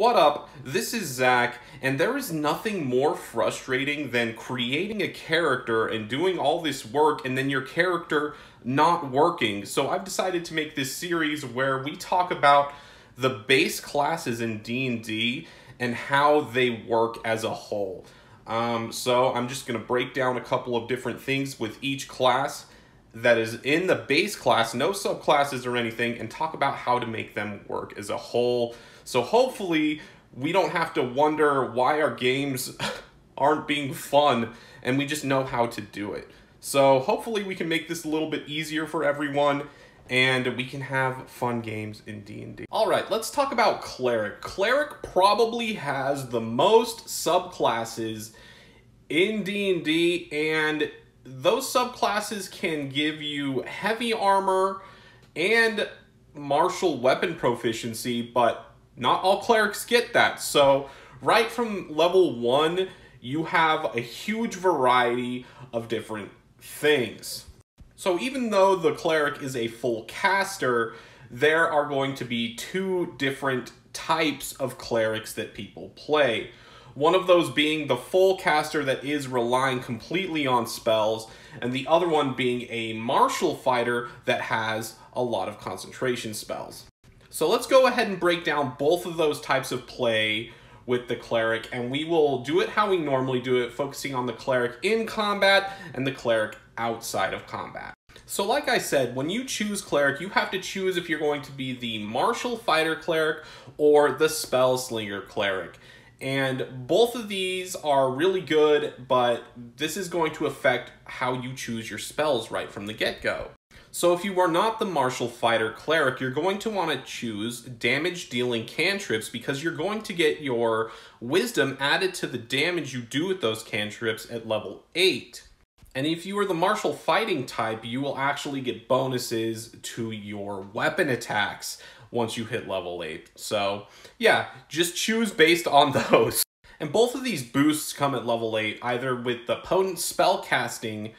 What up? This is Zach, and there is nothing more frustrating than creating a character and doing all this work and then your character not working. So I've decided to make this series where we talk about the base classes in D&D and how they work as a whole. So I'm just going to break down a couple of different things with each class that is in the base class, no subclasses or anything, and talk about how to make them work as a whole. So hopefully we don't have to wonder why our games aren't being fun and we just know how to do it. So hopefully we can make this a little bit easier for everyone and we can have fun games in D&D. All right, let's talk about Cleric. Cleric probably has the most subclasses in D&D, and those subclasses can give you heavy armor and martial weapon proficiency, but not all clerics get that. So right from level 1, you have a huge variety of different things. So even though the cleric is a full caster, there are going to be two different types of clerics that people play. One of those being the full caster that is relying completely on spells, and the other one being a martial fighter that has a lot of concentration spells. So let's go ahead and break down both of those types of play with the cleric, and we will do it how we normally do it, focusing on the cleric in combat and the cleric outside of combat. So like I said, when you choose cleric, you have to choose if you're going to be the martial fighter cleric or the spell slinger cleric. And both of these are really good, but this is going to affect how you choose your spells right from the get-go. So if you are not the martial fighter cleric, you're going to want to choose damage dealing cantrips because you're going to get your wisdom added to the damage you do with those cantrips at level 8. And if you are the martial fighting type, you will actually get bonuses to your weapon attacks once you hit level 8. So yeah, just choose based on those. And both of these boosts come at level 8, either with the potent spell casting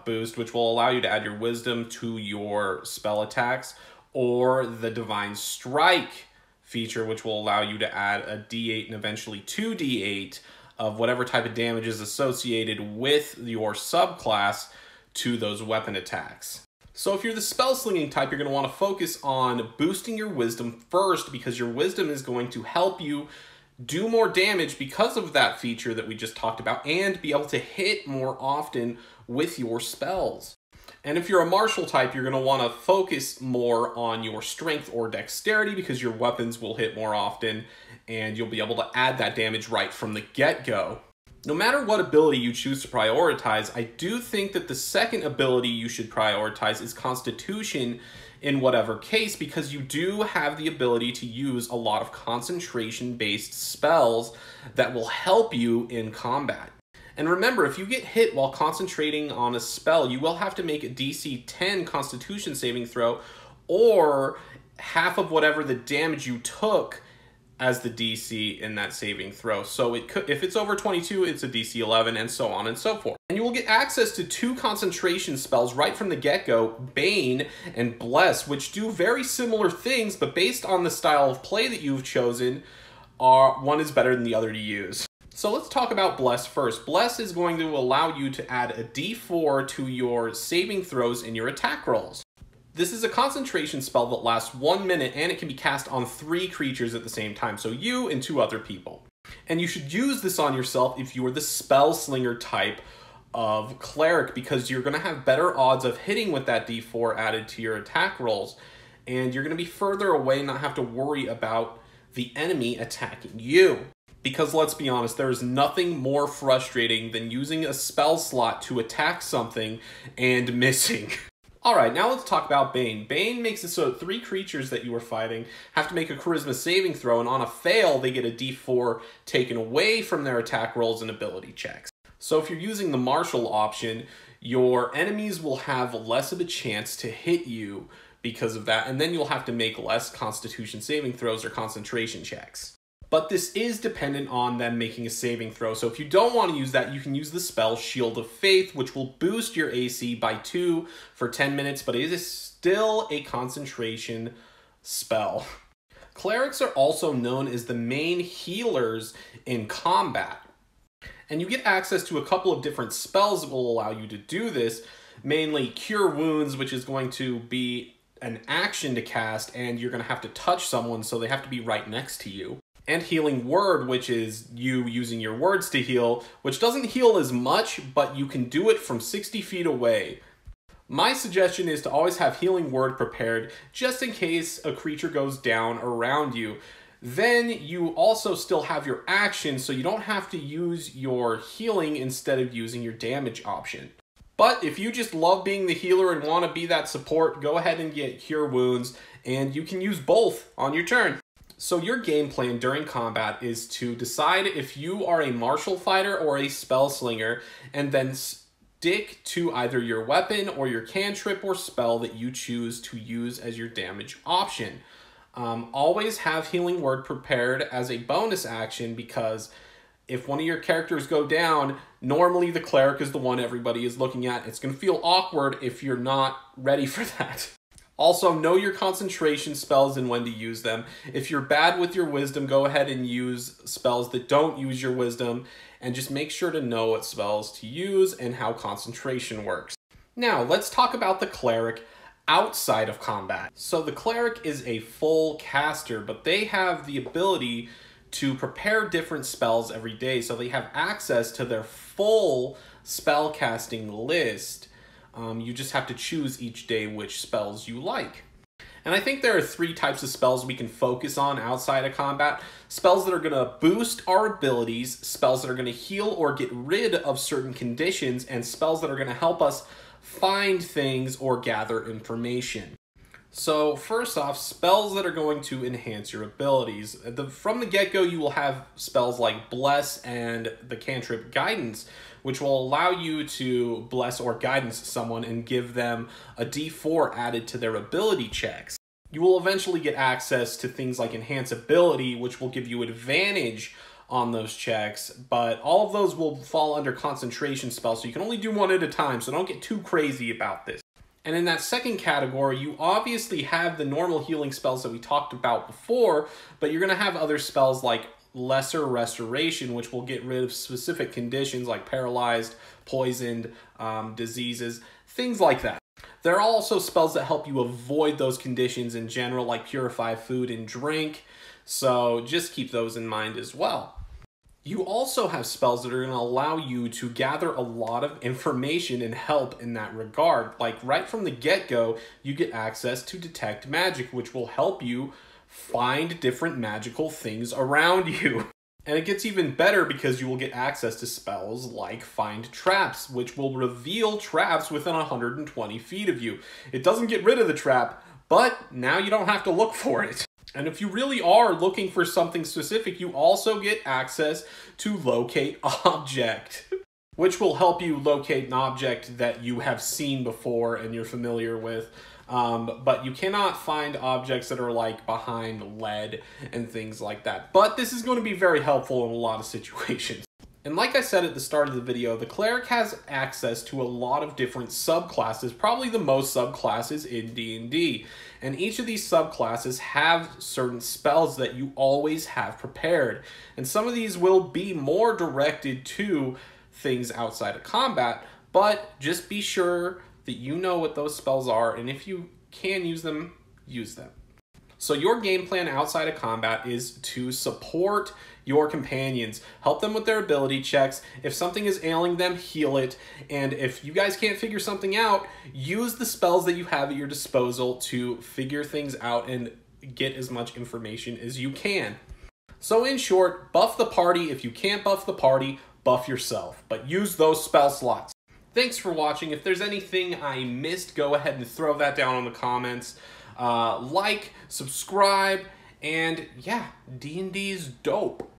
boost, which will allow you to add your wisdom to your spell attacks, or the divine strike feature, which will allow you to add a d8 and eventually 2d8 of whatever type of damage is associated with your subclass to those weapon attacks. So if you're the spell slinging type, you're going to want to focus on boosting your wisdom first, because your wisdom is going to help you do more damage because of that feature that we just talked about, and be able to hit more often with your spells. And if you're a martial type, you're going to want to focus more on your strength or dexterity, because your weapons will hit more often and you'll be able to add that damage right from the get-go. No matter what ability you choose to prioritize, I do think that the second ability you should prioritize is Constitution in whatever case, because you do have the ability to use a lot of concentration-based spells that will help you in combat. And remember, if you get hit while concentrating on a spell, you will have to make a DC 10 Constitution saving throw, or half of whatever the damage you took as the DC in that saving throw. So it could, if it's over 22, it's a DC 11, and so on and so forth. And you will get access to two concentration spells right from the get-go, Bane and Bless, which do very similar things, but based on the style of play that you've chosen, one is better than the other to use. So let's talk about Bless first. Bless is going to allow you to add a d4 to your saving throws in your attack rolls. This is a concentration spell that lasts 1 minute, and it can be cast on 3 creatures at the same time, so you and 2 other people. And you should use this on yourself if you are the spell slinger type of cleric, because you're going to have better odds of hitting with that d4 added to your attack rolls, and you're going to be further away and not have to worry about the enemy attacking you. Because let's be honest, there is nothing more frustrating than using a spell slot to attack something and missing. Alright, now let's talk about Bane. Bane makes it so that 3 creatures that you are fighting have to make a charisma saving throw, and on a fail, they get a d4 taken away from their attack rolls and ability checks. So if you're using the martial option, your enemies will have less of a chance to hit you because of that, and then you'll have to make less constitution saving throws or concentration checks. But this is dependent on them making a saving throw. So if you don't want to use that, you can use the spell Shield of Faith, which will boost your AC by 2 for 10 minutes, but it is still a concentration spell. Clerics are also known as the main healers in combat. And you get access to a couple of different spells that will allow you to do this, mainly Cure Wounds, which is going to be an action to cast, and you're going to have to touch someone, so they have to be right next to you. And Healing Word, which is you using your words to heal, which doesn't heal as much, but you can do it from 60 feet away. My suggestion is to always have Healing Word prepared, just in case a creature goes down around you. Then you also still have your action, so you don't have to use your healing instead of using your damage option. But if you just love being the healer and want to be that support, go ahead and get Cure Wounds, and you can use both on your turn. So your game plan during combat is to decide if you are a martial fighter or a spell slinger, and then stick to either your weapon or your cantrip or spell that you choose to use as your damage option. Always have Healing Word prepared as a bonus action, because if one of your characters go down, normally the cleric is the one everybody is looking at. It's going to feel awkward if you're not ready for that. Also, know your concentration spells and when to use them. If you're bad with your wisdom, go ahead and use spells that don't use your wisdom, and just make sure to know what spells to use and how concentration works. Now, let's talk about the cleric outside of combat. So the cleric is a full caster, but they have the ability to prepare different spells every day, so they have access to their full spell casting list. You just have to choose each day which spells you like. And I think there are 3 types of spells we can focus on outside of combat. Spells that are going to boost our abilities, spells that are going to heal or get rid of certain conditions, and spells that are going to help us find things or gather information. So first off, spells that are going to enhance your abilities. From the get-go, you will have spells like Bless and the cantrip Guidance, which will allow you to bless or guidance someone and give them a D4 added to their ability checks. You will eventually get access to things like Enhance Ability, which will give you advantage on those checks, but all of those will fall under concentration spells, so you can only do one at a time, so don't get too crazy about this. And in that second category, you obviously have the normal healing spells that we talked about before, but you're going to have other spells like Lesser Restoration, which will get rid of specific conditions like paralyzed, poisoned, diseases, things like that. There are also spells that help you avoid those conditions in general, like Purify Food and Drink, so just keep those in mind as well. You also have spells that are going to allow you to gather a lot of information and help in that regard. Like right from the get-go, you get access to Detect Magic, which will help you find different magical things around you. And it gets even better because you will get access to spells like Find Traps, which will reveal traps within 120 feet of you. It doesn't get rid of the trap, but now you don't have to look for it. And if you really are looking for something specific, you also get access to Locate Object, which will help you locate an object that you have seen before and you're familiar with. But you cannot find objects that are like behind lead and things like that. But this is going to be very helpful in a lot of situations. And like I said at the start of the video, the cleric has access to a lot of different subclasses, probably the most subclasses in D&D. And each of these subclasses have certain spells that you always have prepared. And some of these will be more directed to things outside of combat, but just be sure that you know what those spells are, and if you can use them, use them. So your game plan outside of combat is to support your companions, help them with their ability checks. If something is ailing them, heal it. And if you guys can't figure something out, use the spells that you have at your disposal to figure things out and get as much information as you can. So in short, buff the party. If you can't buff the party, buff yourself, but use those spell slots. Thanks for watching. If there's anything I missed, go ahead and throw that down in the comments. Like, subscribe, and yeah, D&D is dope.